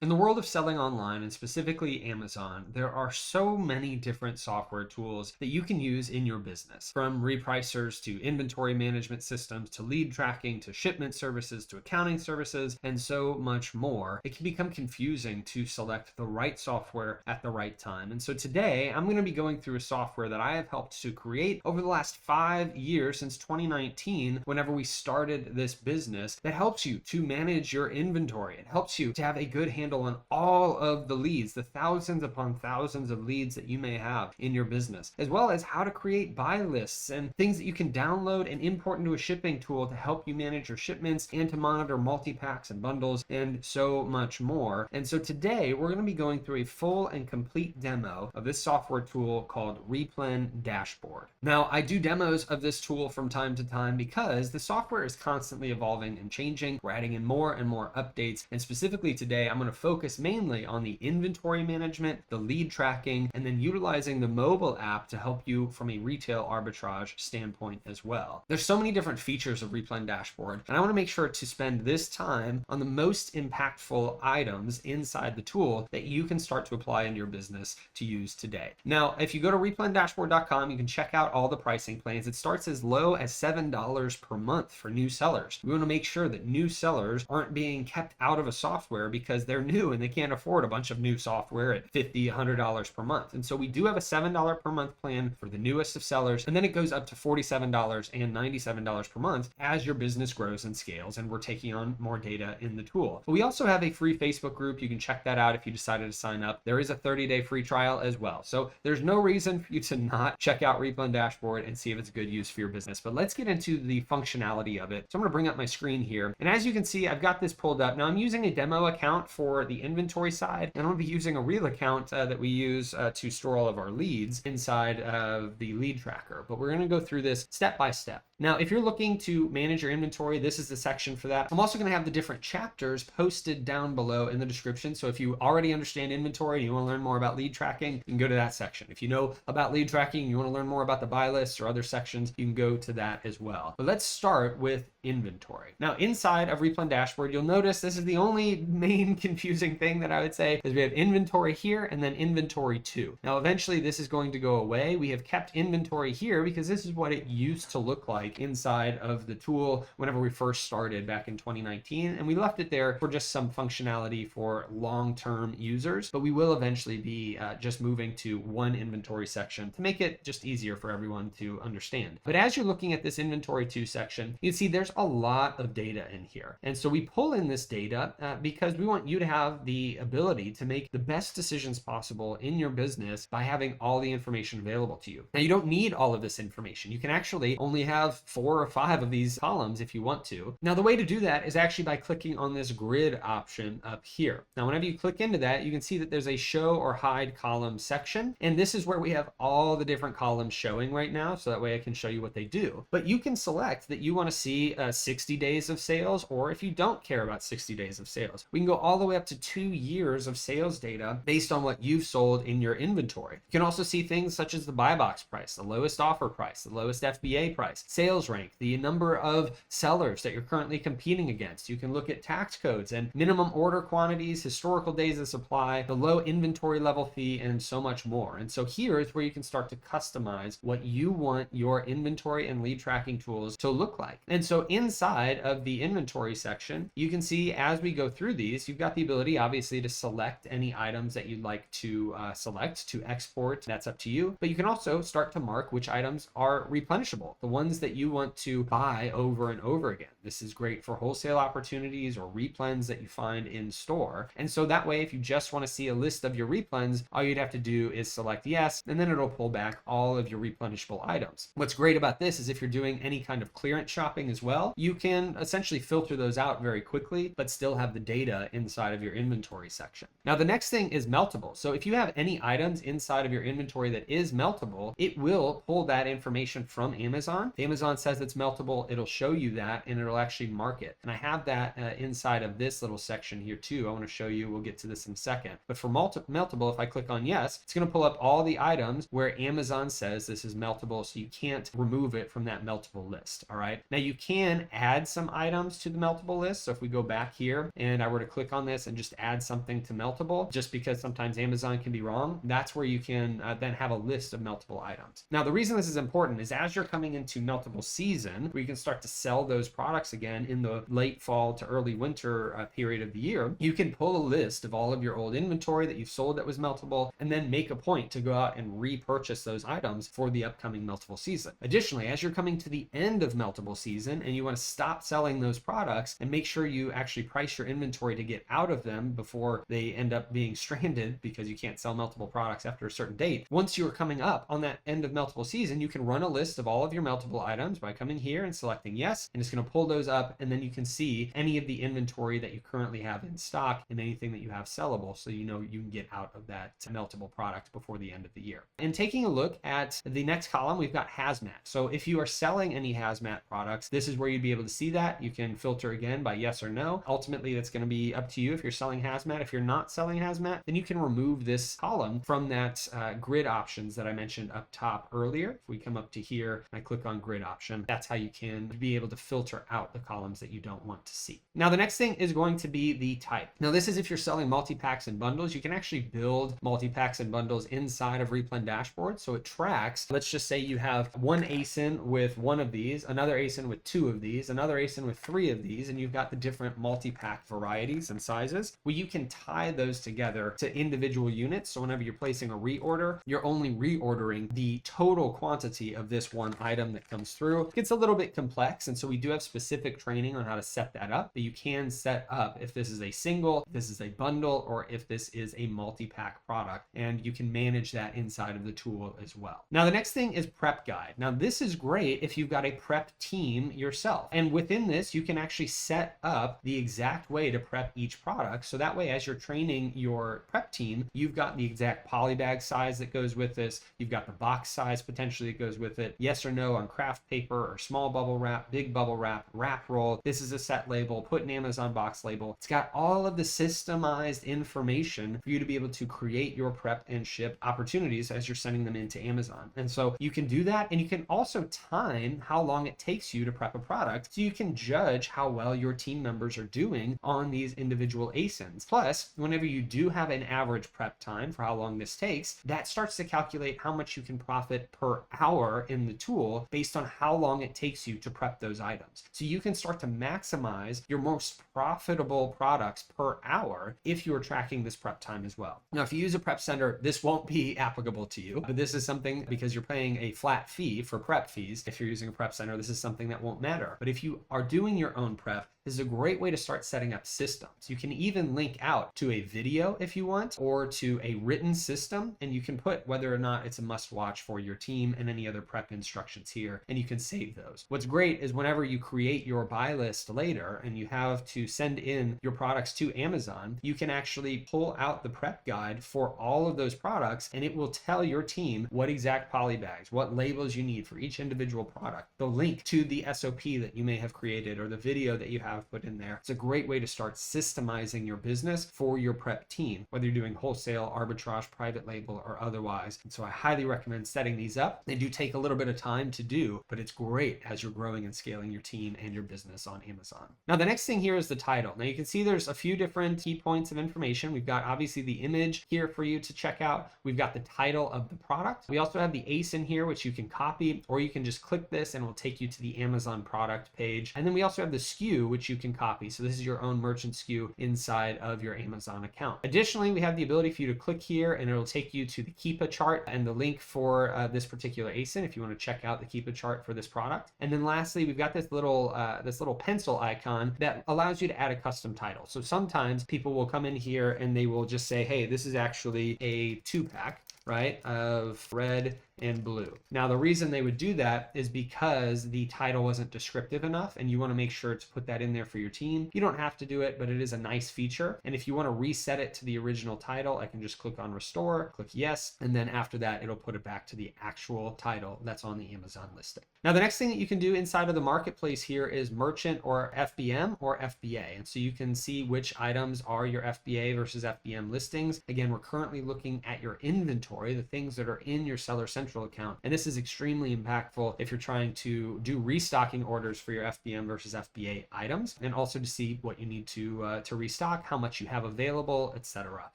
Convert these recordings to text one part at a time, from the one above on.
In the world of selling online, and specifically Amazon, there are so many different software tools that you can use in your business. From repricers to inventory management systems to lead tracking to shipment services to accounting services and so much more. It can become confusing to select the right software at the right time. And so today I'm going to be going through a software that I have helped to create over the last 5 years since 2019, whenever we started this business, that helps you to manage your inventory. It helps you to have a good handle on all of the leads, the thousands upon thousands of leads that you may have in your business, as well as how to create buy lists and things that you can download and import into a shipping tool to help you manage your shipments and to monitor multi-packs and bundles and so much more. And so today we're going to be going through a full and complete demo of this software tool called Replen Dashboard. Now, I do demos of this tool from time to time because the software is constantly evolving and changing. We're adding in more and more updates, and specifically today I'm going to focus mainly on the inventory management, the lead tracking, and then utilizing the mobile app to help you from a retail arbitrage standpoint as well. There's so many different features of Replen Dashboard, and I want to make sure to spend this time on the most impactful items inside the tool that you can start to apply in your business to use today. Now, if you go to replendashboard.com, you can check out all the pricing plans. It starts as low as $7 per month for new sellers. We want to make sure that new sellers aren't being kept out of a software because they're new and they can't afford a bunch of new software at $50, $100 per month. And so we do have a $7 per month plan for the newest of sellers, and then it goes up to $47 and $97 per month as your business grows and scales and we're taking on more data in the tool. But we also have a free Facebook group. You can check that out if you decided to sign up. There is a 30-day free trial as well. So there's no reason for you to not check out Replen Dashboard and see if it's a good use for your business. But let's get into the functionality of it. So I'm going to bring up my screen here. And as you can see, I've got this pulled up. Now I'm using a demo account for the inventory side, and I'm going to be using a real account that we use to store all of our leads inside of the lead tracker. But we're going to go through this step by step. Now, if you're looking to manage your inventory, this is the section for that. I'm also going to have the different chapters posted down below in the description. So if you already understand inventory and you want to learn more about lead tracking, you can go to that section. If you know about lead tracking, you want to learn more about the buy lists or other sections, you can go to that as well. But let's start with inventory. Now, inside of Replen Dashboard, you'll notice this is the only main confusing thing that I would say is we have inventory here and then inventory 2. Now, eventually this is going to go away. We have kept inventory here because this is what it used to look like inside of the tool whenever we first started back in 2019, and we left it there for just some functionality for long-term users. But we will eventually be just moving to one inventory section to make it just easier for everyone to understand. But as you're looking at this inventory 2 section, you can see there's a lot of data in here. And so we pull in this data because we want you to have the ability to make the best decisions possible in your business by having all the information available to you. Now, you don't need all of this information. You can actually only have 4 or 5 of these columns if you want to. Now, the way to do that is actually by clicking on this grid option up here. Now, whenever you click into that, you can see that there's a show or hide column section. And this is where we have all the different columns showing right now. So that way I can show you what they do. But you can select that you want to see 60 days of sales, or if you don't care about 60 days of sales, we can go all the way up to 2 years of sales data based on what you've sold in your inventory. You can also see things such as the buy box price, the lowest offer price, the lowest FBA price, sales rank, the number of sellers that you're currently competing against. You can look at tax codes and minimum order quantities, historical days of supply, the low inventory level fee, and so much more. And so here is where you can start to customize what you want your inventory and lead tracking tools to look like. And so inside of the inventory section, you can see as we go through these, you've got the ability obviously to select any items that you'd like to select to export. That's up to you. But you can also start to mark which items are replenishable, the ones that you want to buy over and over again. This is great for wholesale opportunities or replens that you find in store. And so that way, if you just want to see a list of your replens, all you'd have to do is select yes, and then it'll pull back all of your replenishable items. What's great about this is if you're doing any kind of clearance shopping as well, you can essentially filter those out very quickly, but still have the data inside of your inventory section. Now, the next thing is Meltable. So if you have any items inside of your inventory that is meltable, it will pull that information from Amazon. The Amazon Amazon says it's meltable, it'll show you that and it'll actually mark it. And I have that inside of this little section here too. I want to show you, we'll get to this in a second. But for meltable, if I click on yes, it's going to pull up all the items where Amazon says this is meltable, so you can't remove it from that meltable list. All right. Now you can add some items to the meltable list. So if we go back here and I were to click on this and just add something to meltable, just because sometimes Amazon can be wrong, that's where you can then have a list of meltable items. Now the reason this is important is as you're coming into meltable season, where you can start to sell those products again in the late fall to early winter period of the year, you can pull a list of all of your old inventory that you've sold that was meltable, and then make a point to go out and repurchase those items for the upcoming meltable season. Additionally, as you're coming to the end of meltable season and you want to stop selling those products and make sure you actually price your inventory to get out of them before they end up being stranded because you can't sell meltable products after a certain date, once you're coming up on that end of meltable season, you can run a list of all of your meltable items by coming here and selecting yes, and it's going to pull those up, and then you can see any of the inventory that you currently have in stock and anything that you have sellable, so you know you can get out of that meltable product before the end of the year. And taking a look at the next column, we've got Hazmat. So if you are selling any Hazmat products, this is where you'd be able to see that. You can filter again by yes or no. Ultimately, that's going to be up to you if you're selling Hazmat. If you're not selling Hazmat, then you can remove this column from that grid options that I mentioned up top earlier. If we come up to here and I click on grid option, that's how you can be able to filter out the columns that you don't want to see. Now, the next thing is going to be the type. Now, this is if you're selling multi-packs and bundles. You can actually build multi-packs and bundles inside of Replen Dashboard. So it tracks, let's just say you have one ASIN with one of these, another ASIN with two of these, another ASIN with three of these, and you've got the different multi-pack varieties and sizes. Well, you can tie those together to individual units. So whenever you're placing a reorder, you're only reordering the total quantity of this one item that comes through. It gets a little bit complex, and so we do have specific training on how to set that up, but you can set up if this is a single, if this is a bundle, or if this is a multi-pack product, and you can manage that inside of the tool as well. Now, the next thing is prep guide. Now, this is great if you've got a prep team yourself, and within this, you can actually set up the exact way to prep each product. So that way, as you're training your prep team, you've got the exact poly bag size that goes with this. You've got the box size potentially that goes with it. Yes or no on craft paper or small bubble wrap, big bubble wrap, wrap roll. This is a set label, put an Amazon box label. It's got all of the systemized information for you to be able to create your prep and ship opportunities as you're sending them into Amazon. And so you can do that, and you can also time how long it takes you to prep a product, so you can judge how well your team members are doing on these individual ASINs. Plus, whenever you do have an average prep time for how long this takes, that starts to calculate how much you can profit per hour in the tool based on how long it takes you to prep those items. So you can start to maximize your most profitable products per hour if you're tracking this prep time as well. Now, if you use a prep center, this won't be applicable to you, but this is something, because you're paying a flat fee for prep fees. If you're using a prep center, this is something that won't matter. But if you are doing your own prep, this is a great way to start setting up systems. You can even link out to a video if you want, or to a written system, and you can put whether or not it's a must watch for your team and any other prep instructions here, and you can save those. What's great is whenever you create your buy list later and you have to send in your products to Amazon, you can actually pull out the prep guide for all of those products, and it will tell your team what exact poly bags, what labels you need for each individual product, the link to the SOP that you may have created or the video that you have put in there. It's a great way to start systemizing your business for your prep team, whether you're doing wholesale, arbitrage, private label, or otherwise. And so I highly recommend setting these up. They do take a little bit of time to do, but it's great as you're growing and scaling your team and your business on Amazon. Now, the next thing here is the title. Now, you can see there's a few different key points of information. We've got obviously the image here for you to check out. We've got the title of the product. We also have the ASIN here, which you can copy, or you can just click this and it will take you to the Amazon product page. And then we also have the SKU, which you can copy. So this is your own merchant SKU inside of your Amazon account. Additionally, we have the ability for you to click here and it'll take you to the Keepa chart and the link for this particular ASIN if you want to check out the Keepa chart for this product. And then lastly, we've got this little pencil icon that allows you to add a custom title. So sometimes people will come in here and they will just say, hey, this is actually a 2-pack, right, of red and blue. Now, the reason they would do that is because the title wasn't descriptive enough, and you want to make sure to put that in there for your team. You don't have to do it, but it is a nice feature. And if you want to reset it to the original title, I can just click on restore, click yes, and then after that, it'll put it back to the actual title that's on the Amazon listing. Now, the next thing that you can do inside of the marketplace here is merchant or FBM or FBA. And so you can see which items are your FBA versus FBM listings. Again, we're currently looking at your inventory, the things that are in your Seller Central account. And this is extremely impactful if you're trying to do restocking orders for your FBM versus FBA items, and also to see what you need to restock, how much you have available, etc.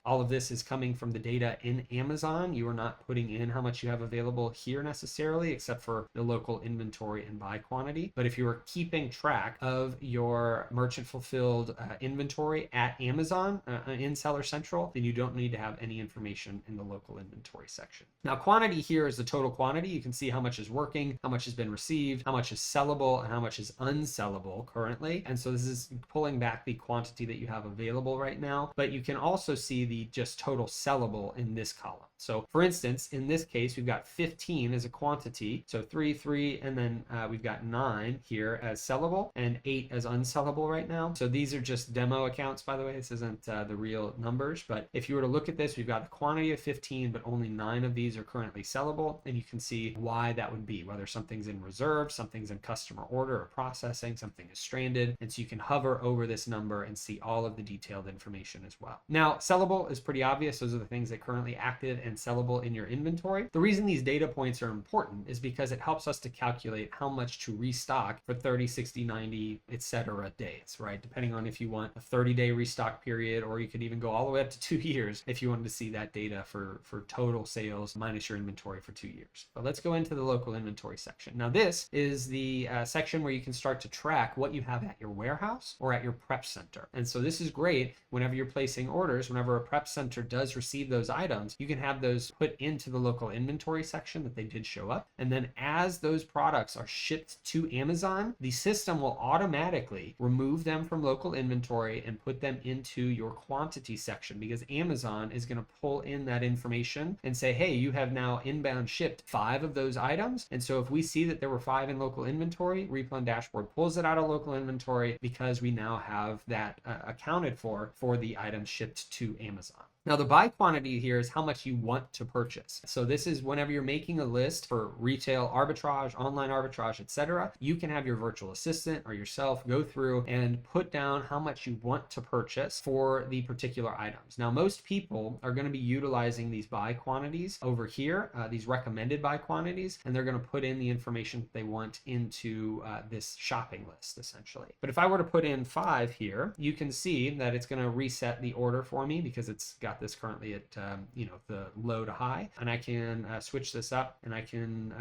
All of this is coming from the data in Amazon. You are not putting in how much you have available here necessarily, except for the local inventory and buy quantity. But if you are keeping track of your merchant fulfilled inventory at Amazon in Seller Central, then you don't need to have any information in the local inventory section. Now, quantity here is the total quantity. You can see how much is working, how much has been received, how much is sellable, and how much is unsellable currently. And so this is pulling back the quantity that you have available right now, but you can also see the just total sellable in this column. So for instance, in this case, we've got 15 as a quantity. So 3, and then we've got 9 here as sellable and 8 as unsellable right now. So these are just demo accounts, by the way. This isn't the real numbers, but if you were to look at this, we've got a quantity of 15, but only 9 of these are currently sellable. And you can see why that would be, whether something's in reserve, something's in customer order or processing, something is stranded. And so you can hover over this number and see all of the detailed information as well. Now, sellable is pretty obvious. Those are the things that are currently active and sellable in your inventory. The reason these data points are important is because it helps us to calculate how much to restock for 30, 60, 90, etc. days, right? Depending on if you want a 30-day restock period, or you could even go all the way up to 2 years if you wanted to see that data for total sales minus your inventory for 2 years. But let's go into the local inventory section. Now, this is the section where you can start to track what you have at your warehouse or at your prep center. And so this is great whenever you're placing orders. Whenever a prep center does receive those items, you can have those put into the local inventory section that they did show up. And then as those products are shipped to Amazon, the system will automatically remove them from local inventory and put them into your quantity section, because Amazon is going to pull in that information and say, hey, you have now inbound shipped 5 of those items. And so if we see that there were 5 in local inventory, Replen Dashboard pulls it out of local inventory because we now have that accounted for the items shipped to Amazon. Now, the buy quantity here is how much you want to purchase. So this is whenever you're making a list for retail arbitrage, online arbitrage, etc., you can have your virtual assistant or yourself go through and put down how much you want to purchase for the particular items. Now, most people are going to be utilizing these buy quantities over here, these recommended buy quantities, and they're going to put in the information that they want into this shopping list, essentially. But if I were to put in 5 here, you can see that it's going to reset the order for me because it's got this currently at the low to high, and I can switch this up, and I can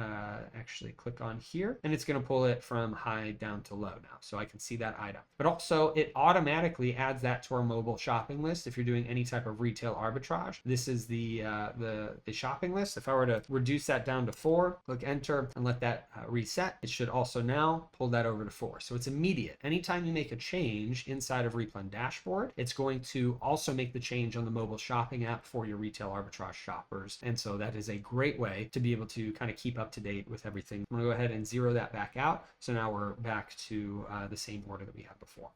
actually click on here, and it's going to pull it from high down to low now, so I can see that item. But also it automatically adds that to our mobile shopping list. If you're doing any type of retail arbitrage, this is the shopping list. If I were to reduce that down to 4, click enter and let that reset, it should also now pull that over to 4. So it's immediate. Anytime you make a change inside of Replen Dashboard, it's going to also make the change on the mobile shopping app for your retail arbitrage shoppers. And so that is a great way to be able to kind of keep up to date with everything. I'm going to go ahead and zero that back out. So now we're back to the same order that we had before.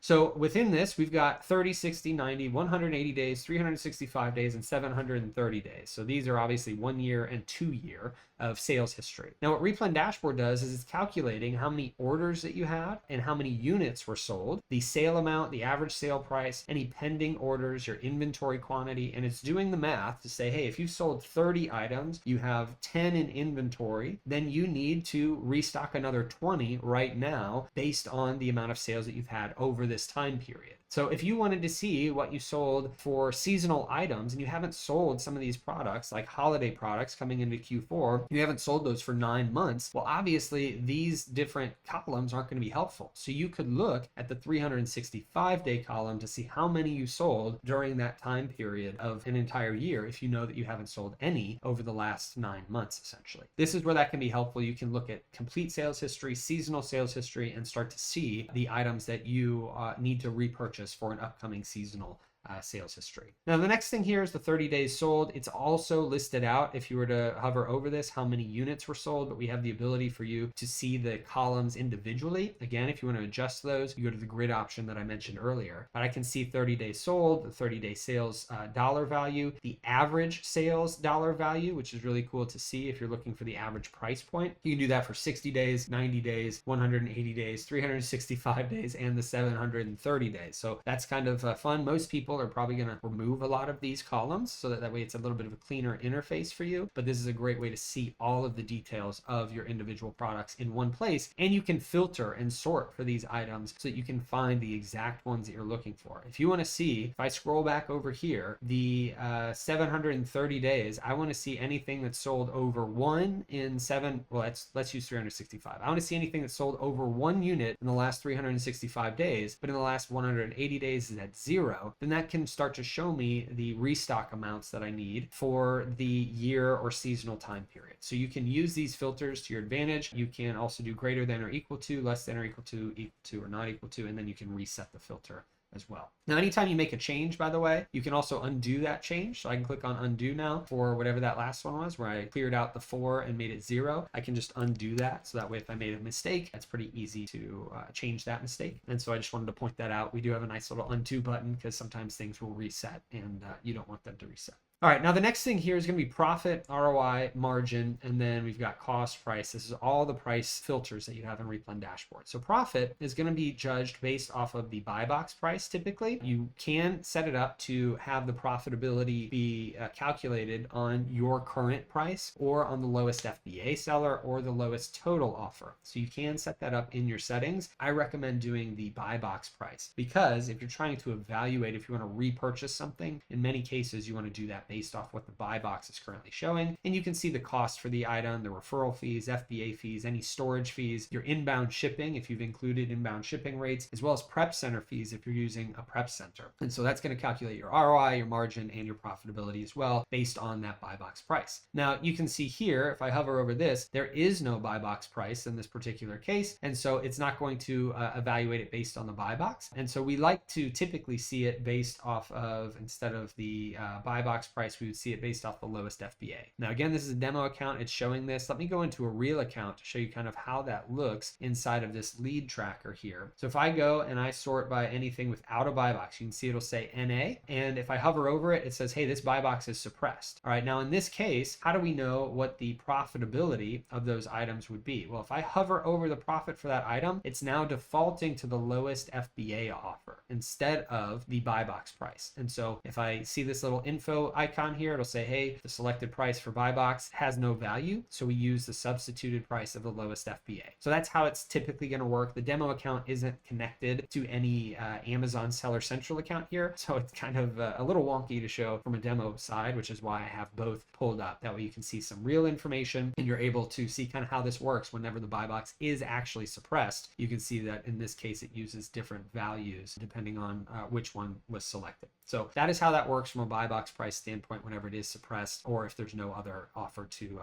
So within this, we've got 30, 60, 90, 180 days, 365 days, and 730 days. So these are obviously 1 year and 2 year of sales history. Now, what Replen Dashboard does is it's calculating how many orders that you had and how many units were sold, the sale amount, the average sale price, any pending orders, your inventory quantity, and it's doing the math to say, hey, if you sold 30 items, you have 10 in inventory, then you need to restock another 20 right now based on the amount of sales that you've had over this time period. So if you wanted to see what you sold for seasonal items and you haven't sold some of these products, like holiday products coming into Q4, you haven't sold those for 9 months, well, obviously these different columns aren't going to be helpful. So you could look at the 365-day column to see how many you sold during that time period of an entire year if you know that you haven't sold any over the last 9 months, essentially. This is where that can be helpful. You can look at complete sales history, seasonal sales history, and start to see the items that you need to repurchase for an upcoming seasonal sales history. Now, the next thing here is the 30 days sold. It's also listed out if you were to hover over this, how many units were sold, but we have the ability for you to see the columns individually. Again, if you want to adjust those, you go to the grid option that I mentioned earlier. But I can see 30 days sold, the 30-day sales dollar value, the average sales dollar value, which is really cool to see if you're looking for the average price point. You can do that for 60 days, 90 days, 180 days, 365 days, and the 730 days. So that's kind of fun. Most people are probably going to remove a lot of these columns so that way it's a little bit of a cleaner interface for you. But this is a great way to see all of the details of your individual products in one place. And you can filter and sort for these items so that you can find the exact ones that you're looking for. If you want to see, if I scroll back over here, the 730 days, I want to see anything that's sold over one in seven. Well, let's use 365. I want to see anything that's sold over one unit in the last 365 days, but in the last 180 days is at 0. Then that can start to show me the restock amounts that I need for the year or seasonal time period. So you can use these filters to your advantage. You can also do greater than or equal to, less than or equal to, or not equal to, and then you can reset the filter as well. Now, anytime you make a change, by the way, you can also undo that change. So I can click on undo now for whatever that last one was, where I cleared out the 4 and made it 0. I can just undo that. So that way, if I made a mistake, that's pretty easy to change that mistake. And so I just wanted to point that out. We do have a nice little undo button because sometimes things will reset and you don't want them to reset. All right, now the next thing here is going to be profit, ROI, margin, and then we've got cost, price. This is all the price filters that you have in Replen Dashboard. So profit is going to be judged based off of the buy box price typically. You can set it up to have the profitability be calculated on your current price or on the lowest FBA seller or the lowest total offer. So you can set that up in your settings. I recommend doing the buy box price because if you're trying to evaluate if you want to repurchase something, in many cases you want to do that based off what the buy box is currently showing. And you can see the cost for the item, the referral fees, FBA fees, any storage fees, your inbound shipping, if you've included inbound shipping rates, as well as prep center fees if you're using a prep center. And so that's going to calculate your ROI, your margin, and your profitability as well based on that buy box price. Now you can see here, if I hover over this, there is no buy box price in this particular case. And so it's not going to evaluate it based on the buy box. And so we like to typically see it based off of, instead of the buy box price, we would see it based off the lowest FBA. Now, again, this is a demo account. It's showing this. Let me go into a real account to show you kind of how that looks inside of this lead tracker here. So if I go and I sort by anything without a buy box, you can see it'll say NA. And if I hover over it, it says, hey, this buy box is suppressed. All right. Now, in this case, how do we know what the profitability of those items would be? Well, if I hover over the profit for that item, it's now defaulting to the lowest FBA offer instead of the buy box price. And so if I see this little info icon here, it'll say, hey, the selected price for buy box has no value. So we use the substituted price of the lowest FBA. So that's how it's typically going to work. The demo account isn't connected to any Amazon Seller Central account here. So it's kind of a little wonky to show from a demo side, which is why I have both pulled up. That way you can see some real information and you're able to see kind of how this works whenever the buy box is actually suppressed. You can see that in this case, it uses different values depending on which one was selected. So that is how that works from a buy box price standpoint whenever it is suppressed or if there's no other offer to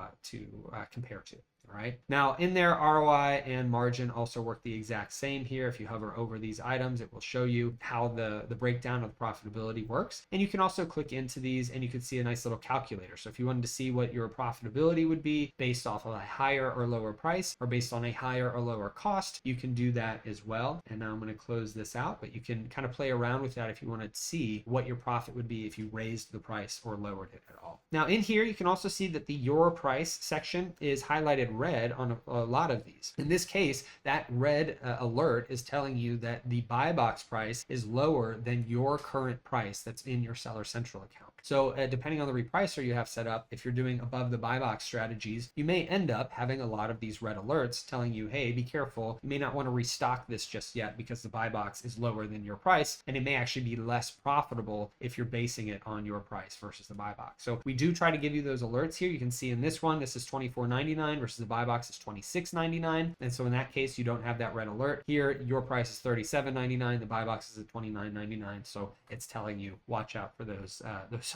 compare to. All right. Now in there, ROI and margin also work the exact same here. If you hover over these items, it will show you how the breakdown of the profitability works. And you can also click into these and you can see a nice little calculator. So if you wanted to see what your profitability would be based off of a higher or lower price or based on a higher or lower cost, you can do that as well. And now I'm going to close this out, but you can kind of play around with that if you want to see what your profit would be if you raised the price or lowered it at all. Now in here, you can also see that the your price section is highlighted red on a lot of these. In this case, that red alert is telling you that the buy box price is lower than your current price that's in your Seller Central account. So depending on the repricer you have set up, if you're doing above the buy box strategies, you may end up having a lot of these red alerts telling you, hey, be careful. You may not want to restock this just yet because the buy box is lower than your price. And it may actually be less profitable if you're basing it on your price versus the buy box. So we do try to give you those alerts here. You can see in this one, this is $24.99 versus the buy box is $26.99. And so in that case, you don't have that red alert. Here, your price is $37.99. The buy box is at $29.99. So it's telling you, watch out for those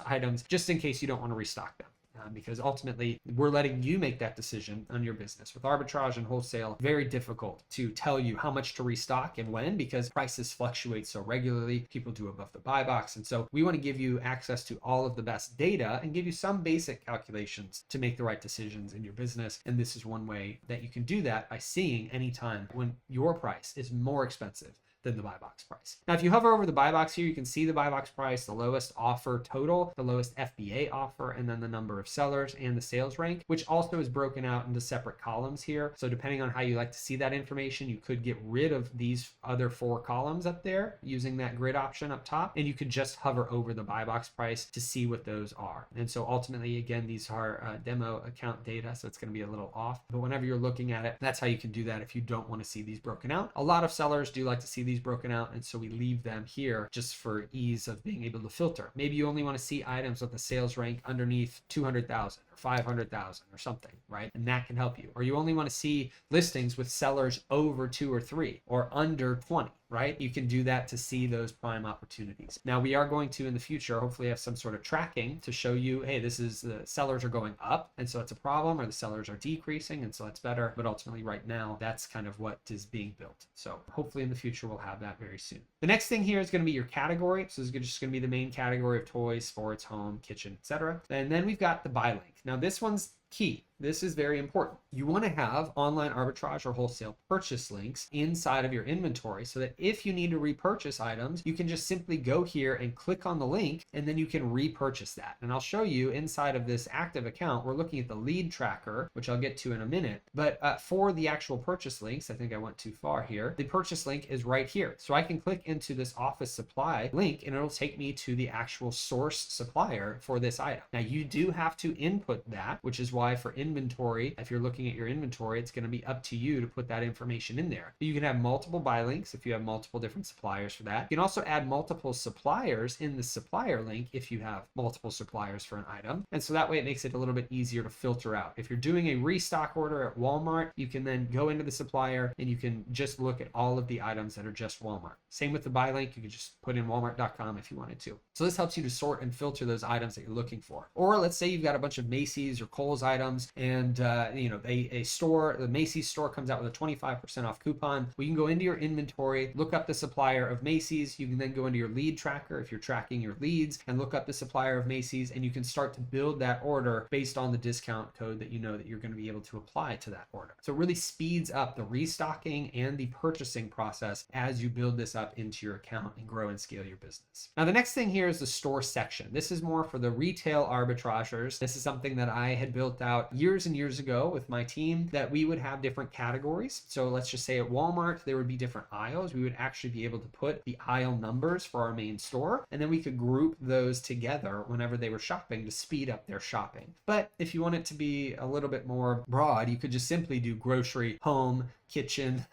items just in case you don't want to restock them. because ultimately we're letting you make that decision on your business. With arbitrage and wholesale, very difficult to tell you how much to restock and when, because prices fluctuate so regularly. People do above the buy box. And so we want to give you access to all of the best data and give you some basic calculations to make the right decisions in your business. And this is one way that you can do that, by seeing anytime when your price is more expensive than the buy box price. Now, if you hover over the buy box here, you can see the buy box price, the lowest offer total, the lowest FBA offer, and then the number of sellers and the sales rank, which also is broken out into separate columns here. So depending on how you like to see that information, you could get rid of these other 4 columns up there using that grid option up top, and you could just hover over the buy box price to see what those are. And so ultimately, again, these are demo account data, so it's going to be a little off, but whenever you're looking at it, that's how you can do that if you don't want to see these broken out. A lot of sellers do like to see these broken out, and so we leave them here just for ease of being able to filter. Maybe you only want to see items with a sales rank underneath 200,000 or 500,000 or something, right? And that can help you. Or you only want to see listings with sellers over 2 or 3 or under 20, right? You can do that to see those prime opportunities. Now, we are going to, in the future, hopefully have some sort of tracking to show you, hey, this is the sellers are going up, and so it's a problem, or the sellers are decreasing, and so it's better. But ultimately, right now, that's kind of what is being built. So hopefully in the future, we'll have that very soon. The next thing here is going to be your category. So this is just going to be the main category of toys, sports, home, kitchen, etc. And then we've got the buy link. Now, this one's key. This is very important. You want to have online arbitrage or wholesale purchase links inside of your inventory so that if you need to repurchase items, you can just simply go here and click on the link, and then you can repurchase that. And I'll show you inside of this active account, we're looking at the lead tracker, which I'll get to in a minute. But for the actual purchase links, I think I went too far here. The purchase link is right here. So I can click into this office supply link, and it'll take me to the actual source supplier for this item. Now, you do have to input that, which is why for inventory, if you're looking at your inventory, it's going to be up to you to put that information in there. You can have multiple buy links if you have multiple different suppliers for that. You can also add multiple suppliers in the supplier link if you have multiple suppliers for an item. And so that way it makes it a little bit easier to filter out. If you're doing a restock order at Walmart, you can then go into the supplier and you can just look at all of the items that are just Walmart. Same with the buy link, you can just put in walmart.com if you wanted to. So this helps you to sort and filter those items that you're looking for. Or let's say you've got a bunch of Macy's or Kohl's items, and a store, the Macy's store comes out with a 25% off coupon. We can go into your inventory, look up the supplier of Macy's. You can then go into your lead tracker if you're tracking your leads, and look up the supplier of Macy's, and you can start to build that order based on the discount code that you know that you're going to be able to apply to that order. So it really speeds up the restocking and the purchasing process as you build this up into your account and grow and scale your business. Now, the next thing here is the store section. This is more for the retail arbitrageurs. This is something that I had built out years and years ago with my team, that we would have different categories. So let's just say at Walmart, there would be different aisles. We would actually be able to put the aisle numbers for our main store, and then we could group those together whenever they were shopping to speed up their shopping. But if you want it to be a little bit more broad, you could just simply do grocery, home, kitchen,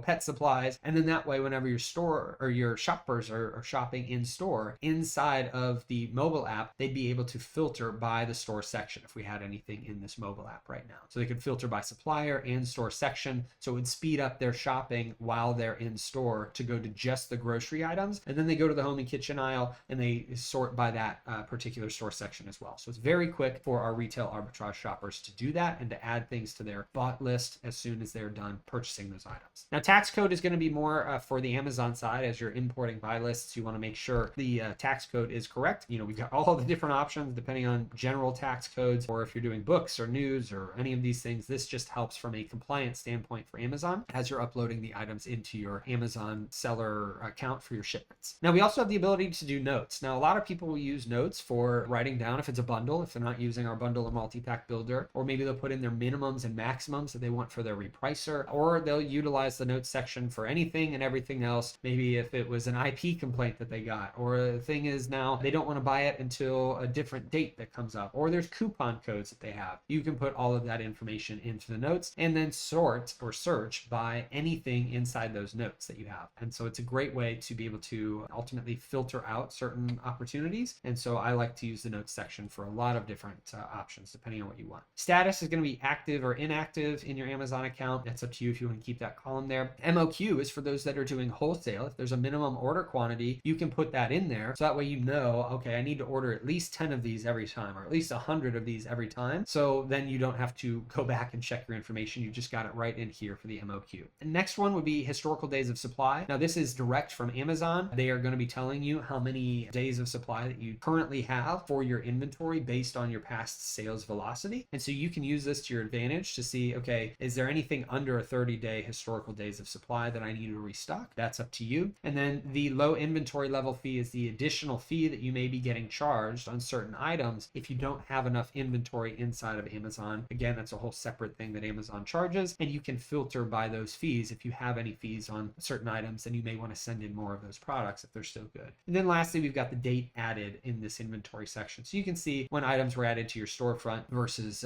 pet supplies. And then that way, whenever your store or your shoppers are shopping in store inside of the mobile app, they'd be able to filter by the store section if we had anything in this mobile app right now. So they could filter by supplier and store section. So it would speed up their shopping while they're in store to go to just the grocery items. And then they go to the home and kitchen aisle and they sort by that particular store section as well. So it's very quick for our retail arbitrage shoppers to do that and to add things to their bought list as soon as they're done purchasing those items. Now, tax code is going to be more for the Amazon side. As you're importing buy lists, you want to make sure the tax code is correct. We've got all the different options depending on general tax codes, or if you're doing books or news or any of these things. This just helps from a compliance standpoint for Amazon as you're uploading the items into your Amazon seller account for your shipments. Now, we also have the ability to do notes. Now, a lot of people will use notes for writing down if it's a bundle, if they're not using our bundle or multi-pack builder, or maybe they'll put in their minimums and maximums that they want for their repricer, or they'll utilize the notes section for anything and everything else. Maybe if it was an IP complaint that they got, or the thing is now they don't want to buy it until a different date that comes up, or there's coupon codes that they have. You can put all of that information into the notes and then sort or search by anything inside those notes that you have. And so it's a great way to be able to ultimately filter out certain opportunities. And so I like to use the notes section for a lot of different options depending on what you want. Status is going to be active or inactive in your Amazon account. That's up to you. if you want to keep that column there. MOQ is for those that are doing wholesale. If there's a minimum order quantity, you can put that in there. So that way, okay, I need to order at least 10 of these every time, or at least 100 of these every time. So then you don't have to go back and check your information. You just got it right in here for the MOQ. The next one would be historical days of supply. Now this is direct from Amazon. They are going to be telling you how many days of supply that you currently have for your inventory based on your past sales velocity. And so you can use this to your advantage to see, okay, is there anything under a 30-day historical days of supply that I need to restock? That's up to you. And then the low inventory level fee is the additional fee that you may be getting charged on certain items if you don't have enough inventory inside of Amazon. Again, that's a whole separate thing that Amazon charges, and you can filter by those fees. If you have any fees on certain items, then you may want to send in more of those products if they're still good. And then lastly, we've got the date added in this inventory section. So you can see when items were added to your storefront versus,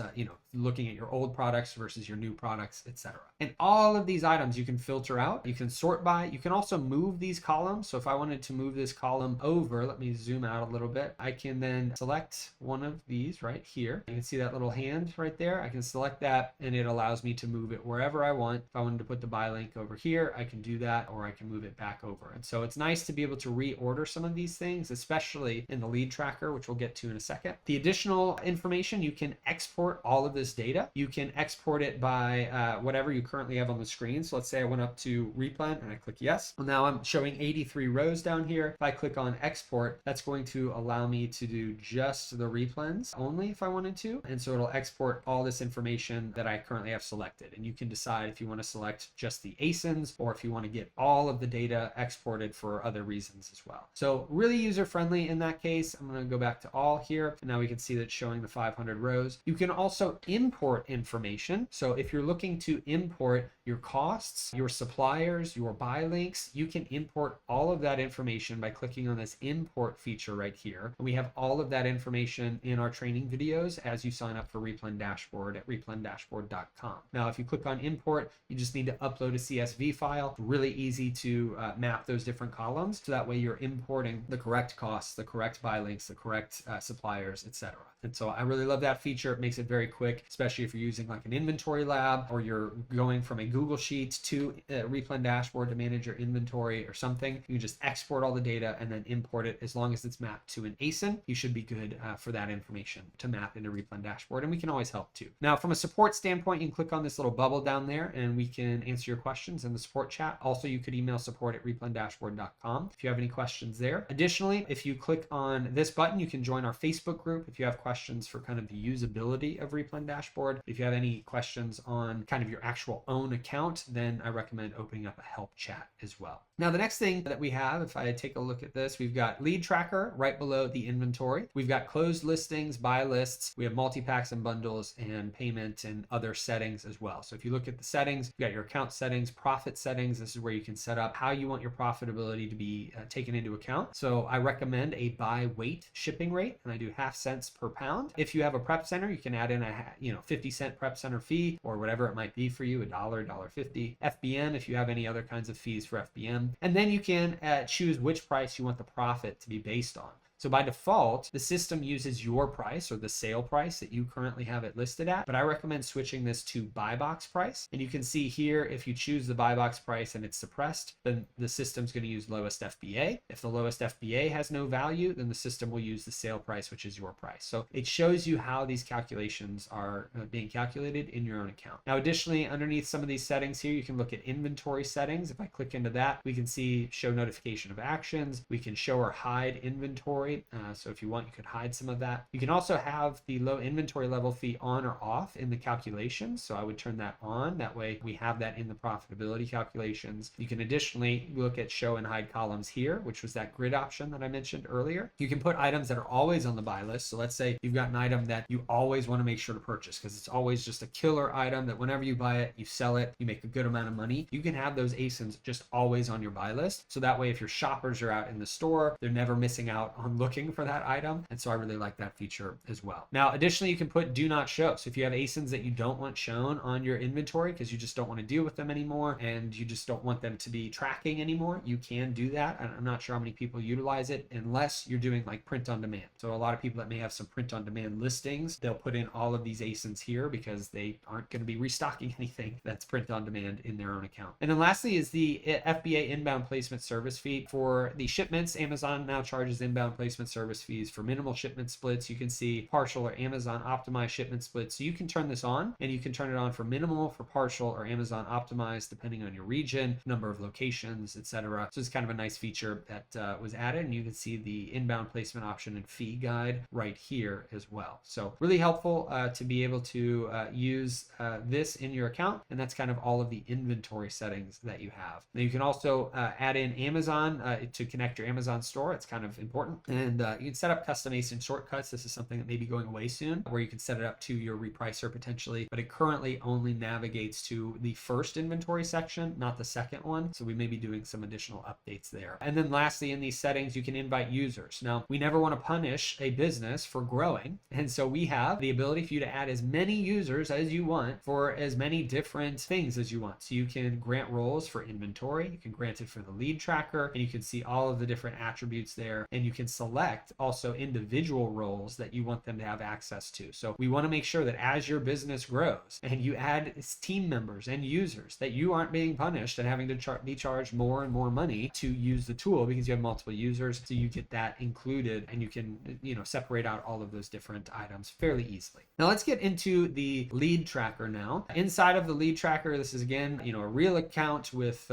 looking at your old products versus your new products, etc. And all of these items you can filter out. You can sort by. You can also move these columns. So if I wanted to move this column over, let me zoom out a little bit. I can then select one of these right here. You can see that little hand right there. I can select that and it allows me to move it wherever I want. If I wanted to put the buy link over here, I can do that, or I can move it back over. And so it's nice to be able to reorder some of these things, especially in the lead tracker, which we'll get to in a second. The additional information, you can export all of this data. You can export it by whatever you currently have on the screen. So let's say I went up to Replen and I click yes. Well, now I'm showing 83 rows down here. If I click on export, that's going to allow me to do just the replens only if I wanted to. And so it'll export all this information that I currently have selected. And you can decide if you want to select just the ASINs or if you want to get all of the data exported for other reasons as well. So really user friendly in that case. I'm going to go back to all here. And now we can see that it's showing the 500 rows. You can also import information. So if you're looking to import your costs, your suppliers, your buy links, you can import all of that information by clicking on this import feature right here. And we have all of that information in our training videos as you sign up for Replen Dashboard at replendashboard.com. Now, if you click on import, you just need to upload a CSV file. Really easy to map those different columns. So that way you're importing the correct costs, the correct buy links, the correct suppliers, etc. And so I really love that feature. It makes it very quick, especially if you're using like an inventory lab or you're going from a Google Sheets to Replen Dashboard to manage your inventory or something. You can just export all the data and then import it. As long as it's mapped to an ASIN, you should be good for that information to map into Replen Dashboard. And we can always help too. Now, from a support standpoint, you can click on this little bubble down there and we can answer your questions in the support chat. Also, you could email support@replendashboard.com if you have any questions there. Additionally, if you click on this button, you can join our Facebook group if you have questions for kind of the usability of Replen Dashboard. If you have any questions on kind of your actual own account, then I recommend opening up a help chat as well. Now, the next thing that we have, if I take a look at this, we've got lead tracker right below the inventory. We've got closed listings, buy lists. We have multi-packs and bundles and payment and other settings as well. So if you look at the settings, you've got your account settings, profit settings. This is where you can set up how you want your profitability to be taken into account. So I recommend a buy weight shipping rate, and I do half cents per pound. If you have a prep center, you can add in a 50-cent prep center fee or whatever it might be for you, $1, $1.50. FBM, if you have any other kinds of fees for FBM. And then you can choose which price you want the profit to be based on. So by default, the system uses your price or the sale price that you currently have it listed at, but I recommend switching this to buy box price. And you can see here, if you choose the buy box price and it's suppressed, then the system's going to use lowest FBA. If the lowest FBA has no value, then the system will use the sale price, which is your price. So it shows you how these calculations are being calculated in your own account. Now, additionally, underneath some of these settings here, you can look at inventory settings. If I click into that, we can see show notification of actions. We can show or hide inventory. So if you want, you could hide some of that. You can also have the low inventory level fee on or off in the calculations. So I would turn that on. That way we have that in the profitability calculations. You can additionally look at show and hide columns here, which was that grid option that I mentioned earlier. You can put items that are always on the buy list. So let's say you've got an item that you always want to make sure to purchase because it's always just a killer item that whenever you buy it, you sell it, you make a good amount of money. You can have those ASINs just always on your buy list. So that way, if your shoppers are out in the store, they're never missing out on I'm looking for that item. And so I really like that feature as well. Now, additionally, you can put do not show. So if you have ASINs that you don't want shown on your inventory because you just don't want to deal with them anymore and you just don't want them to be tracking anymore, you can do that. And I'm not sure how many people utilize it unless you're doing like print on demand. So a lot of people that may have some print on demand listings, they'll put in all of these ASINs here because they aren't going to be restocking anything that's print on demand in their own account. And then lastly is the FBA inbound placement service fee. For the shipments, Amazon now charges inbound placement service fees for minimal shipment splits. You can see partial or Amazon optimized shipment splits. So you can turn this on, and you can turn it on for minimal, for partial, or Amazon optimized, depending on your region, number of locations, etc. So it's kind of a nice feature that was added, and you can see the inbound placement option and fee guide right here as well. So really helpful to be able to use this in your account, and that's kind of all of the inventory settings that you have. Now you can also add in Amazon to connect your Amazon store. It's kind of important, and you can set up custom ASIN shortcuts. This is something that may be going away soon, where you can set it up to your repricer potentially, but it currently only navigates to the first inventory section, not the second one. So we may be doing some additional updates there. And then lastly, in these settings, you can invite users. Now, we never want to punish a business for growing, and so we have the ability for you to add as many users as you want for as many different things as you want. So you can grant roles for inventory, you can grant it for the lead tracker, and you can see all of the different attributes there, and you can select also individual roles that you want them to have access to. So we want to make sure that as your business grows and you add team members and users, that you aren't being punished and having to be charged more and more money to use the tool because you have multiple users. So you get that included, and you can, separate out all of those different items fairly easily. Now let's get into the lead tracker now. Inside of the lead tracker, this is again, a real account with,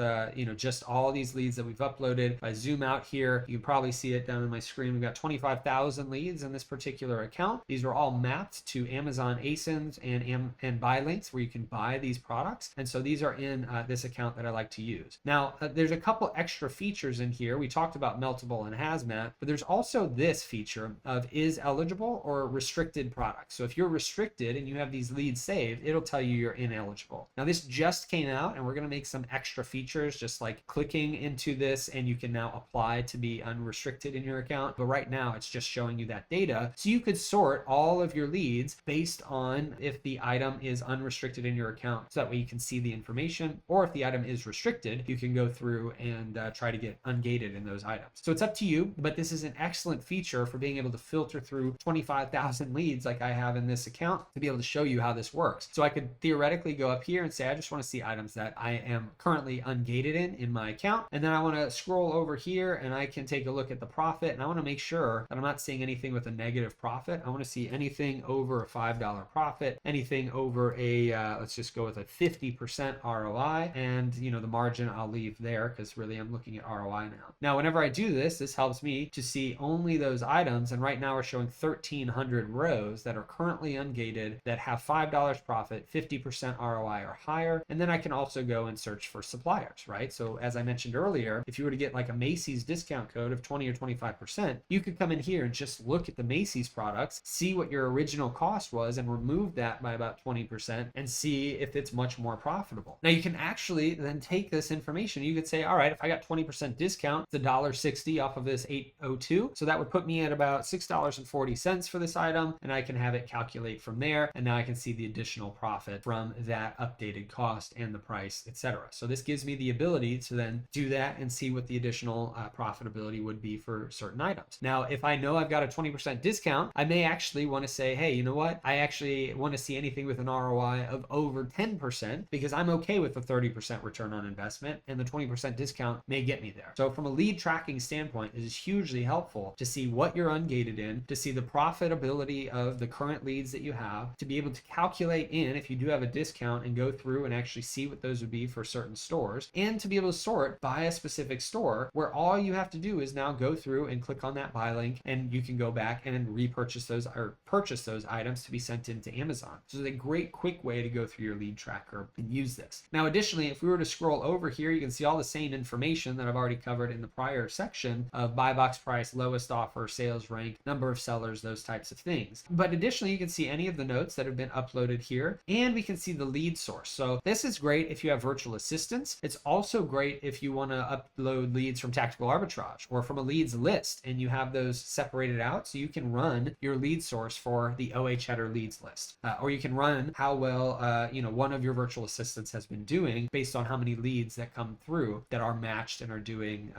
just all these leads that we've uploaded. If I zoom out here, you can probably see it down on my screen. We've got 25,000 leads in this particular account. These are all mapped to Amazon ASINs and buy links where you can buy these products. And so these are in this account that I like to use. Now, there's a couple extra features in here. We talked about Meltable and Hazmat, but there's also this feature of is eligible or restricted products. So if you're restricted and you have these leads saved, it'll tell you you're ineligible. Now this just came out, and we're going to make some extra features, just like clicking into this, and you can now apply to be unrestricted in your account. But right now it's just showing you that data. So you could sort all of your leads based on if the item is unrestricted in your account, so that way you can see the information, or if the item is restricted, you can go through and try to get ungated in those items. So it's up to you, but this is an excellent feature for being able to filter through 25,000 leads like I have in this account to be able to show you how this works. So I could theoretically go up here and say, I just want to see items that I am currently ungated in my account. And then I want to scroll over here and I can take a look at the profit, and I want to make sure that I'm not seeing anything with a negative profit. I want to see anything over a $5 profit, anything over a, let's just go with a 50% ROI, and the margin I'll leave there because really I'm looking at ROI now. Now, whenever I do this, this helps me to see only those items, and right now we're showing 1,300 rows that are currently ungated that have $5 profit, 50% ROI or higher. And then I can also go and search for suppliers, right? So as I mentioned earlier, if you were to get like a Macy's discount code of 20 or 25%, you could come in here and just look at the Macy's products, see what your original cost was, and remove that by about 20% and see if it's much more profitable. Now you can actually then take this information. You could say, all right, if I got 20% discount, it's $1.60 off of this 802. So that would put me at about $6.40 for this item, and I can have it calculate from there. And now I can see the additional profit from that updated cost and the price, etc. So this gives me the ability to then do that and see what the additional profitability would be for certain items. Now, if I know I've got a 20% discount, I may actually want to say, hey, you know what? I actually want to see anything with an ROI of over 10% because I'm okay with the 30% return on investment, and the 20% discount may get me there. So from a lead tracking standpoint, it is hugely helpful to see what you're ungated in, to see the profitability of the current leads that you have, to be able to calculate in if you do have a discount and go through and actually see what those would be for certain stores, and to be able to sort by a specific store where all you have to do is now go through and click on that buy link, and you can go back and repurchase those or purchase those items to be sent into Amazon. So it's a great quick way to go through your lead tracker and use this. Now, additionally, if we were to scroll over here, you can see all the same information that I've already covered in the prior section of buy box price, lowest offer, sales rank, number of sellers, those types of things. But additionally, you can see any of the notes that have been uploaded here, and we can see the lead source. So this is great if you have virtual assistants. It's also great if you want to upload leads from Tactical Arbitrage or from a leads list, and you have those separated out, so you can run your lead source for the OH header leads list, or you can run how well one of your virtual assistants has been doing based on how many leads that come through that are matched and are doing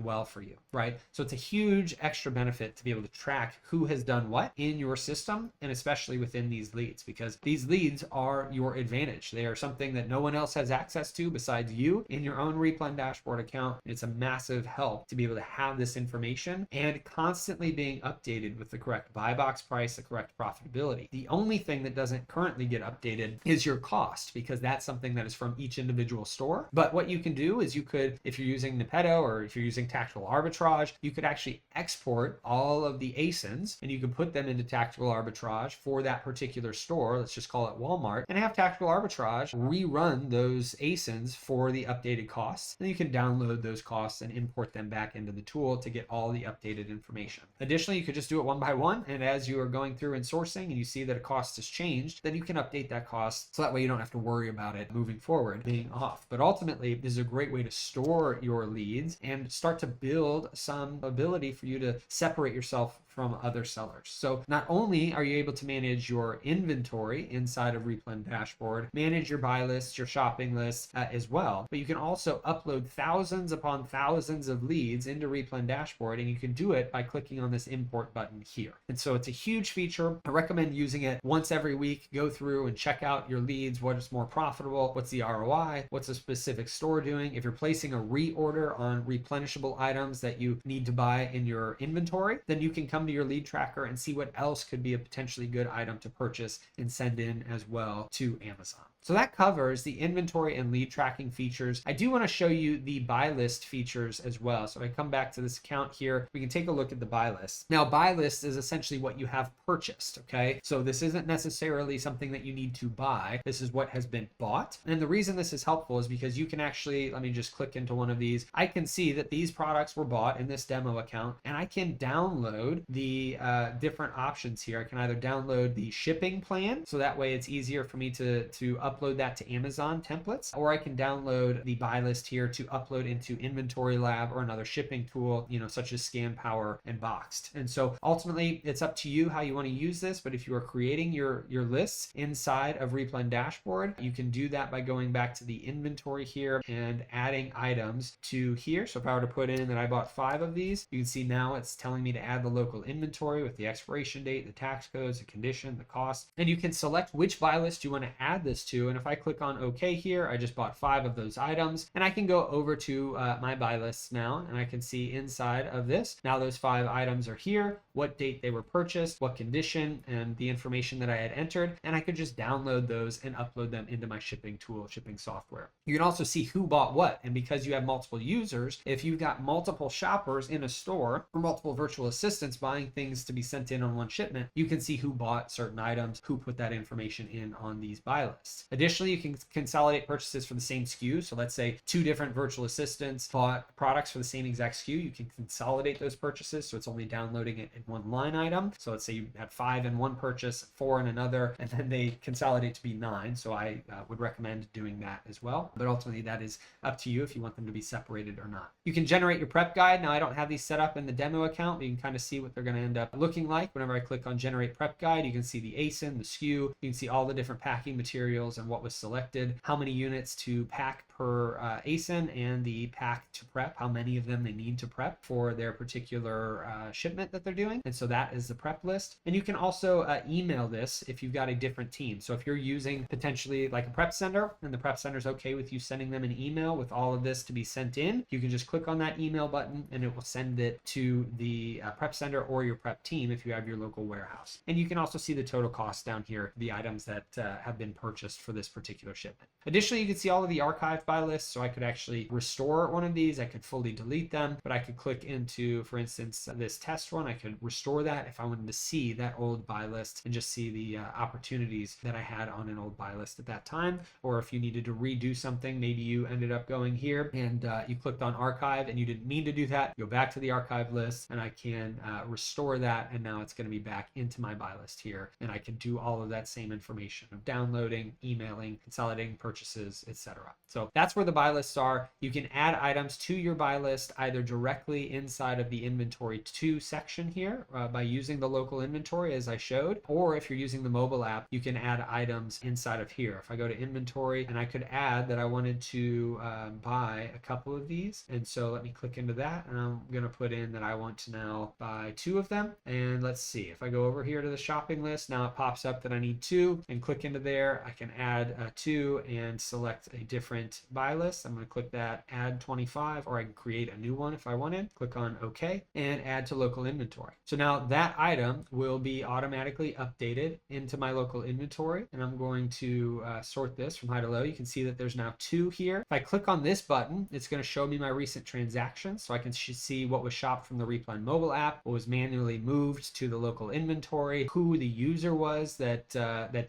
well for you, right? So it's a huge extra benefit to be able to track who has done what in your system, and especially within these leads, because these leads are your advantage. They are something that no one else has access to besides you in your own Replen Dashboard account. It's a massive help to be able to have this information and constantly being updated with the correct buy box price, the correct profitability. The only thing that doesn't currently get updated is your cost, because that's something that is from each individual store. But what you can do is you could, if you're using Nepetto or if you're using Tactical Arbitrage, you could actually export all of the ASINs and you can put them into Tactical Arbitrage for that particular store. Let's just call it Walmart, and have Tactical Arbitrage rerun those ASINs for the updated costs. And you can download those costs and import them back into the tool to get all the updated information. Additionally, you could just do it one by one, and as you are going through and sourcing and you see that a cost has changed, then you can update that cost, so that way you don't have to worry about it moving forward being off. But ultimately, this is a great way to store your leads and start to build some ability for you to separate yourself from other sellers. So not only are you able to manage your inventory inside of Replen Dashboard, manage your buy lists, your shopping lists as well, but you can also upload thousands upon thousands of leads into Replen Dashboard, and you can do it by clicking on this import button here. And so it's a huge feature. I recommend using it once every week. Go through and check out your leads, what is more profitable, what's the ROI, what's a specific store doing. If you're placing a reorder on replenishable items that you need to buy in your inventory, then you can come to your lead tracker and see what else could be a potentially good item to purchase and send in as well to Amazon. So that covers the inventory and lead tracking features. I do want to show you the buy list features as well. So if I come back to this account here, we can take a look at the buy list. Now, buy list is essentially what you have purchased, okay? So this isn't necessarily something that you need to buy. This is what has been bought. And the reason this is helpful is because you can actually, let me just click into one of these. I can see that these products were bought in this demo account, and I can download the different options here. I can either download the shipping plan, so that way it's easier for me to upload that to Amazon templates, or I can download the buy list here to upload into Inventory Lab or another shipping tool, such as ScanPower and Boxed. And so ultimately it's up to you how you want to use this, but if you are creating your lists inside of Replen Dashboard, you can do that by going back to the inventory here and adding items to here. So if I were to put in that I bought 5 of these, you can see now it's telling me to add the local inventory with the expiration date, the tax codes, the condition, the cost, and you can select which buy list you want to add this to. And if I click on OK here, I just bought 5 of those items, and I can go over to my buy lists now, and I can see inside of this, now those 5 items are here, what date they were purchased, what condition, and the information that I had entered, and I could just download those and upload them into my shipping tool, shipping software. You can also see who bought what, and because you have multiple users, if you've got multiple shoppers in a store or multiple virtual assistants buying things to be sent in on one shipment, you can see who bought certain items, who put that information in on these buy lists. Additionally, you can consolidate purchases for the same SKU. So let's say 2 different virtual assistants bought products for the same exact SKU. You can consolidate those purchases, so it's only downloading it in one line item. So let's say you had 5 in one purchase, 4 in another, and then they consolidate to be 9. So I would recommend doing that as well. But ultimately, that is up to you if you want them to be separated or not. You can generate your prep guide. Now, I don't have these set up in the demo account, but you can kind of see what they're going to end up looking like. Whenever I click on generate prep guide, you can see the ASIN, the SKU, you can see all the different packing materials and what was selected, how many units to pack per ASIN, and the pack to prep, how many of them they need to prep for their particular shipment that they're doing. And so that is the prep list. And you can also email this if you've got a different team. So if you're using potentially like a prep sender, and the prep sender is okay with you sending them an email with all of this to be sent in, you can just click on that email button and it will send it to the prep sender or your prep team if you have your local warehouse. And you can also see the total cost down here, the items that have been purchased for this particular shipment. Additionally, you can see all of the archived buy lists. So I could actually restore one of these. I could fully delete them, but I could click into, for instance, this test one. I could restore that, if I wanted to see that old buy list and just see the opportunities that I had on an old buy list at that time, or if you needed to redo something, maybe you ended up going here and you clicked on archive and you didn't mean to do that, go back to the archive list and I can restore that, and now it's going to be back into my buy list here, and I can do all of that same information of downloading, emailing, consolidating purchases, etc. So that's where the buy lists are. You can add items to your buy list either directly inside of the inventory to section here by using the local inventory as I showed, or if you're using the mobile app, you can add items inside of here. If I go to inventory, and I could add that I wanted to buy a couple of these, and so let me click into that, and I'm going to put in that I want to now buy 2 of them. And let's see, if I go over here to the shopping list, now it pops up that I need 2, and click into there. I can add 2 and select a different buy list. I'm going to click that add 25, or I can create a new one if I wanted. Click on OK and add to local inventory. So now that item will be automatically updated into my local inventory, and I'm going to sort this from high to low. You can see that there's now 2 here. If I click on this button, it's going to show me my recent transactions, so I can see what was shopped from the Replen mobile app, what was manually moved to the local inventory, who the user was that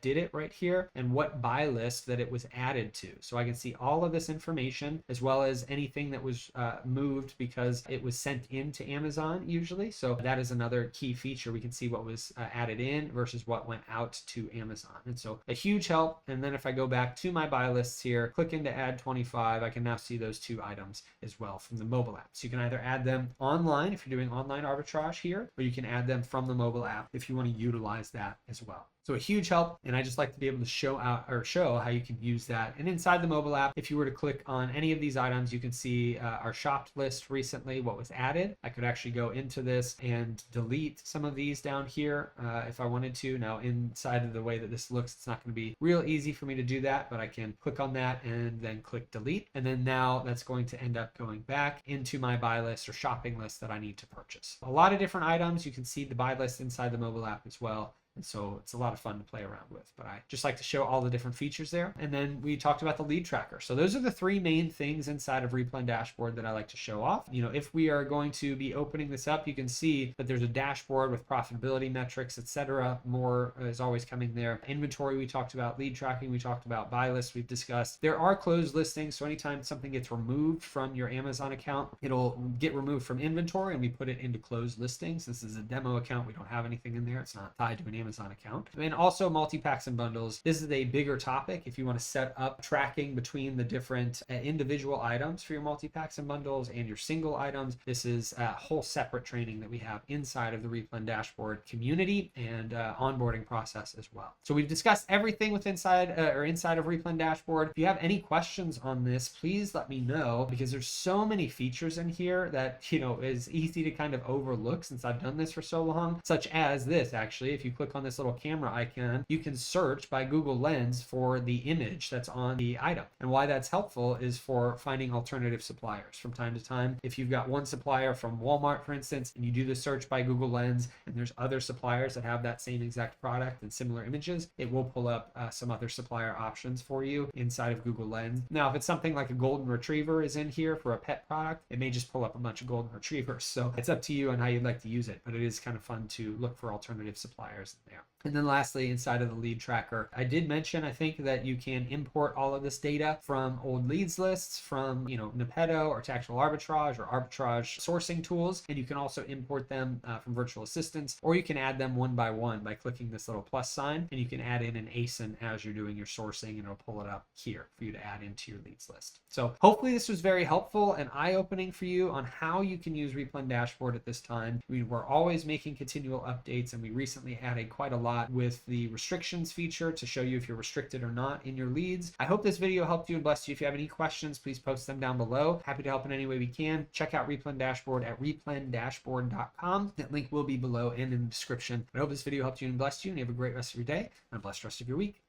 did it right here, and what buy list that it was added to. So I can see all of this information, as well as anything that was moved because it was sent into Amazon usually. So that is another key feature. We can see what was added in versus what went out to Amazon. And so a huge help. And then if I go back to my buy lists here, click into add 25, I can now see those 2 items as well from the mobile app. So you can either add them online if you're doing online arbitrage here, or you can add them from the mobile app if you want to utilize that as well. So a huge help, and I just like to be able to show how you can use that. And inside the mobile app, if you were to click on any of these items, you can see our shopped list recently, what was added. I could actually go into this and delete some of these down here if I wanted to. Now inside of the way that this looks, it's not going to be real easy for me to do that, but I can click on that and then click delete. And then now that's going to end up going back into my buy list or shopping list that I need to purchase. A lot of different items. You can see the buy list inside the mobile app as well. And so it's a lot of fun to play around with, but I just like to show all the different features there. And then we talked about the lead tracker. So those are the 3 main things inside of Replen Dashboard that I like to show off. You know, if we are going to be opening this up, you can see that there's a dashboard with profitability metrics, etc. More is always coming there. Inventory we talked about, lead tracking we talked about, buy lists we've discussed. There are closed listings, so anytime something gets removed from your Amazon account, it'll get removed from inventory and we put it into closed listings. This is a demo account. We don't have anything in there. It's not tied to an Amazon account. And also multi-packs and bundles. This is a bigger topic if you want to set up tracking between the different individual items for your multi-packs and bundles and your single items. This is a whole separate training that we have inside of the Replen Dashboard community and onboarding process as well. So we've discussed everything with inside of Replen Dashboard. If you have any questions on this, please let me know, because there's so many features in here that, you know, is easy to kind of overlook since I've done this for so long, such as this. Actually, if you click on this little camera icon, you can search by Google Lens for the image that's on the item. And why that's helpful is for finding alternative suppliers. From time to time, if you've got one supplier from Walmart, for instance, and you do the search by Google Lens, and there's other suppliers that have that same exact product and similar images, it will pull up some other supplier options for you inside of Google Lens. Now, if it's something like a golden retriever is in here for a pet product, it may just pull up a bunch of golden retrievers. So it's up to you on how you'd like to use it, but it is kind of fun to look for alternative suppliers in there. And then lastly, inside of the lead tracker, I did mention, I think, that you can import all of this data from old leads lists, from, you know, Nepedo or Tactical Arbitrage or Arbitrage sourcing tools. And you can also import them from virtual assistants, or you can add them one by one by clicking this little plus sign, and you can add in an ASIN as you're doing your sourcing, and it'll pull it up here for you to add into your leads list. So hopefully this was very helpful and eye-opening for you on how you can use Replen Dashboard at this time. We're always making continual updates, and we recently added quite a lot with the restrictions feature to show you if you're restricted or not in your leads. I hope this video helped you and blessed you. If you have any questions, please post them down below. Happy to help in any way we can. Check out Replen Dashboard at replendashboard.com. That link will be below and in the description. I hope this video helped you and blessed you, and you have a great rest of your day and a blessed rest of your week.